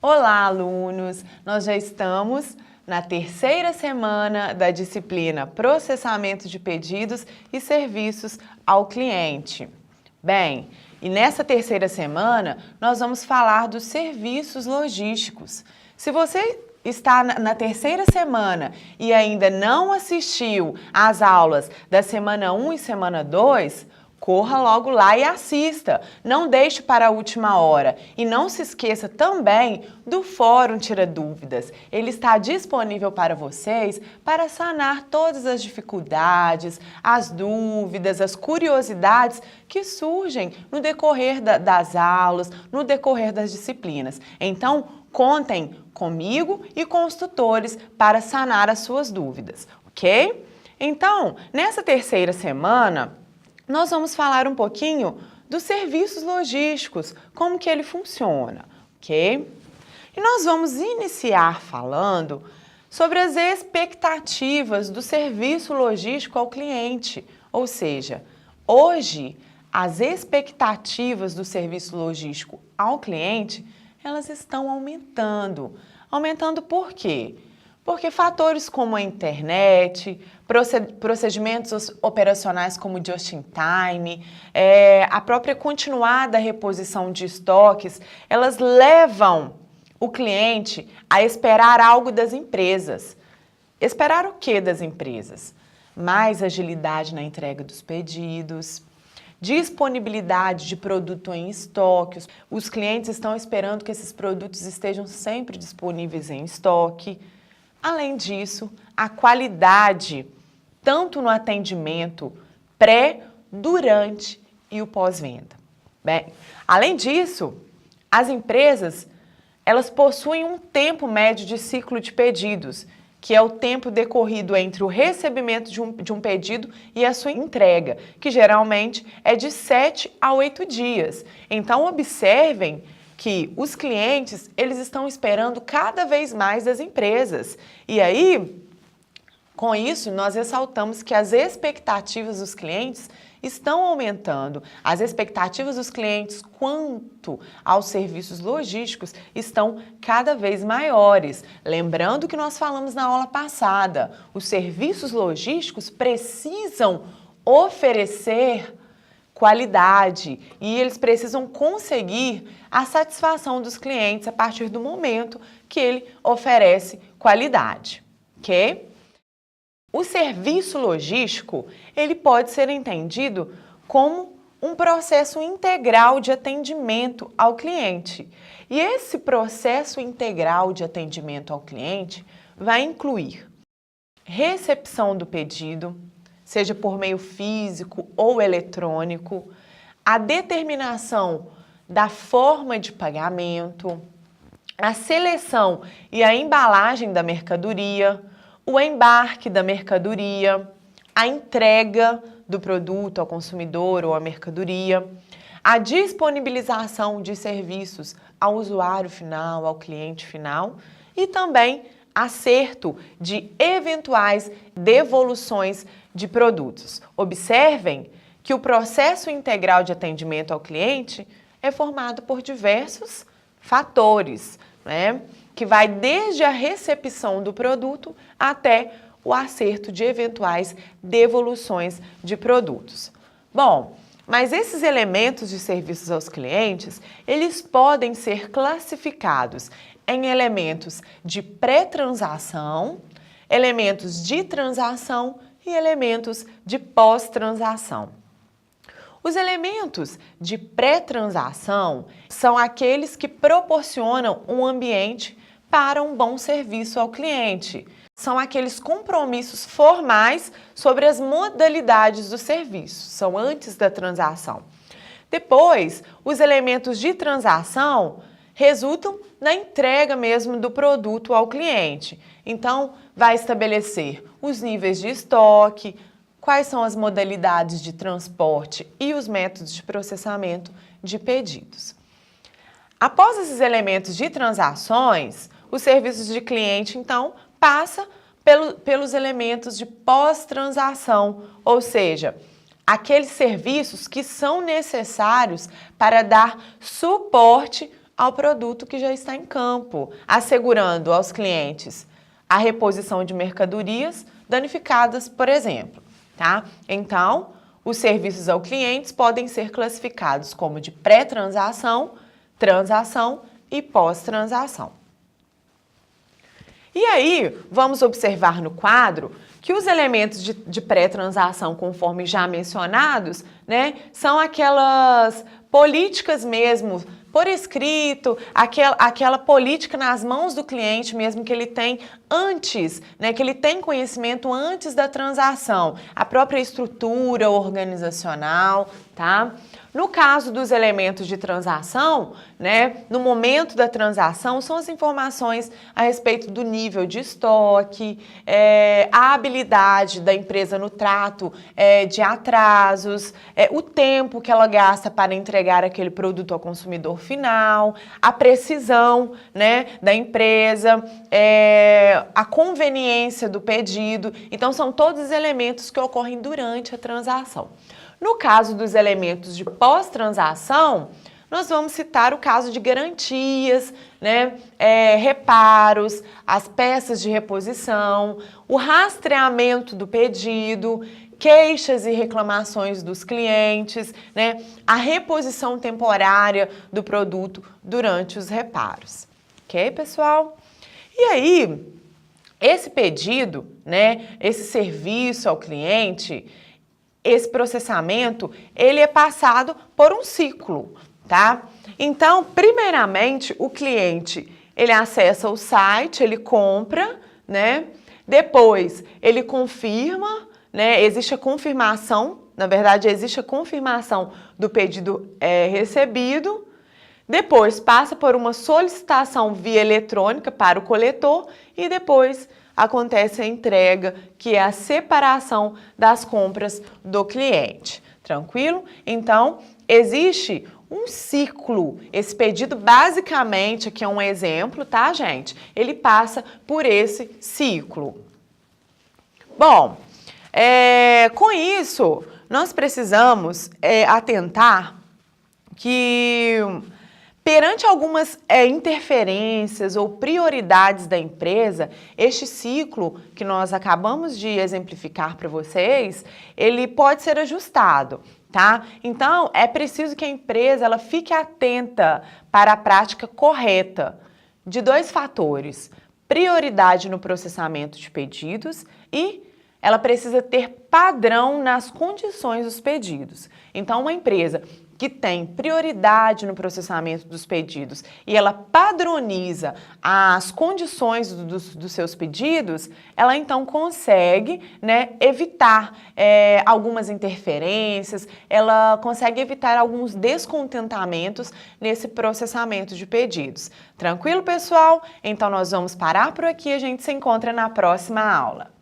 Olá, alunos! Nós já estamos na terceira semana da disciplina Processamento de Pedidos e Serviços ao Cliente. Bem, e nessa terceira semana nós vamos falar dos serviços logísticos. Se você está na terceira semana e ainda não assistiu às aulas da semana 1 e semana 2, corra logo lá e assista, não deixe para a última hora. E não se esqueça também do Fórum Tira Dúvidas. Ele está disponível para vocês para sanar todas as dificuldades, as dúvidas, as curiosidades que surgem no decorrer das aulas, no decorrer das disciplinas. Então, contem comigo e com os tutores para sanar as suas dúvidas, ok? Então, nessa terceira semana, nós vamos falar um pouquinho dos serviços logísticos, como que ele funciona, ok? E nós vamos iniciar falando sobre as expectativas do serviço logístico ao cliente, ou seja, hoje as expectativas do serviço logístico ao cliente, elas estão aumentando. Aumentando por quê? Porque fatores como a internet, procedimentos operacionais como o just-in-time, a própria continuada reposição de estoques, elas levam o cliente a esperar algo das empresas. Esperar o que das empresas? Mais agilidade na entrega dos pedidos, disponibilidade de produto em estoque. Os clientes estão esperando que esses produtos estejam sempre disponíveis em estoque. Além disso, a qualidade, tanto no atendimento pré, durante e o pós-venda. Bem, além disso, as empresas, elas possuem um tempo médio de ciclo de pedidos, que é o tempo decorrido entre o recebimento de um pedido e a sua entrega, que geralmente é de 7 a 8 dias. Então, observem que os clientes, eles estão esperando cada vez mais das empresas. E aí, com isso, nós ressaltamos que as expectativas dos clientes estão aumentando. As expectativas dos clientes quanto aos serviços logísticos estão cada vez maiores. Lembrando que nós falamos na aula passada, os serviços logísticos precisam oferecer qualidade e eles precisam conseguir a satisfação dos clientes a partir do momento que ele oferece qualidade, ok? O serviço logístico, ele pode ser entendido como um processo integral de atendimento ao cliente. E esse processo integral de atendimento ao cliente vai incluir recepção do pedido, seja por meio físico ou eletrônico, a determinação da forma de pagamento, a seleção e a embalagem da mercadoria, o embarque da mercadoria, a entrega do produto ao consumidor ou à mercadoria, a disponibilização de serviços ao usuário final, ao cliente final e também acerto de eventuais devoluções de produtos. Observem que o processo integral de atendimento ao cliente é formado por diversos fatores, né? Que vai desde a recepção do produto até o acerto de eventuais devoluções de produtos. Bom, mas esses elementos de serviços aos clientes, eles podem ser classificados em elementos de pré-transação, elementos de transação e elementos de pós-transação. Os elementos de pré-transação são aqueles que proporcionam um ambiente para um bom serviço ao cliente. São aqueles compromissos formais sobre as modalidades do serviço, são antes da transação. Depois, os elementos de transação resultam na entrega mesmo do produto ao cliente. Então, vai estabelecer os níveis de estoque, quais são as modalidades de transporte e os métodos de processamento de pedidos. Após esses elementos de transações, os serviços de cliente, então, passa pelos elementos de pós-transação, ou seja, aqueles serviços que são necessários para dar suporte ao produto que já está em campo, assegurando aos clientes a reposição de mercadorias danificadas, por exemplo, tá? Então, os serviços ao cliente podem ser classificados como de pré-transação, transação e pós-transação. E aí, vamos observar no quadro que os elementos de pré-transação, conforme já mencionados, né, são aquelas políticas mesmo, por escrito, aquela política nas mãos do cliente mesmo que ele tem antes, né, que ele tem conhecimento antes da transação, a própria estrutura organizacional, tá? No caso dos elementos de transação, né, no momento da transação, são as informações a respeito do nível de estoque, a habilidade da empresa no trato de atrasos, o tempo que ela gasta para entregar aquele produto ao consumidor final, a precisão, né, da empresa, a conveniência do pedido. Então, são todos os elementos que ocorrem durante a transação. No caso dos elementos de pós-transação, nós vamos citar o caso de garantias, né, reparos, as peças de reposição, o rastreamento do pedido, queixas e reclamações dos clientes, né, a reposição temporária do produto durante os reparos. Ok, pessoal? E aí, esse pedido, né, esse serviço ao cliente, esse processamento, ele é passado por um ciclo, tá? Então, primeiramente, o cliente, ele acessa o site, ele compra, né? Depois, ele confirma, né? Existe a confirmação, na verdade, existe a confirmação do pedido recebido. Depois, passa por uma solicitação via eletrônica para o coletor e depois acontece a entrega, que é a separação das compras do cliente. Tranquilo? Então, existe um ciclo. Esse pedido, basicamente, aqui é um exemplo, tá, gente? Ele passa por esse ciclo. Bom, com isso, nós precisamos atentar que perante algumas interferências ou prioridades da empresa, este ciclo que nós acabamos de exemplificar para vocês, ele pode ser ajustado, tá? Então, é preciso que a empresa ela fique atenta para a prática correta de dois fatores: prioridade no processamento de pedidos e ela precisa ter padrão nas condições dos pedidos. Então, uma empresa que tem prioridade no processamento dos pedidos e ela padroniza as condições dos seus pedidos, ela então consegue, né, evitar algumas interferências, ela consegue evitar alguns descontentamentos nesse processamento de pedidos. Tranquilo, pessoal? Então nós vamos parar por aqui e a gente se encontra na próxima aula.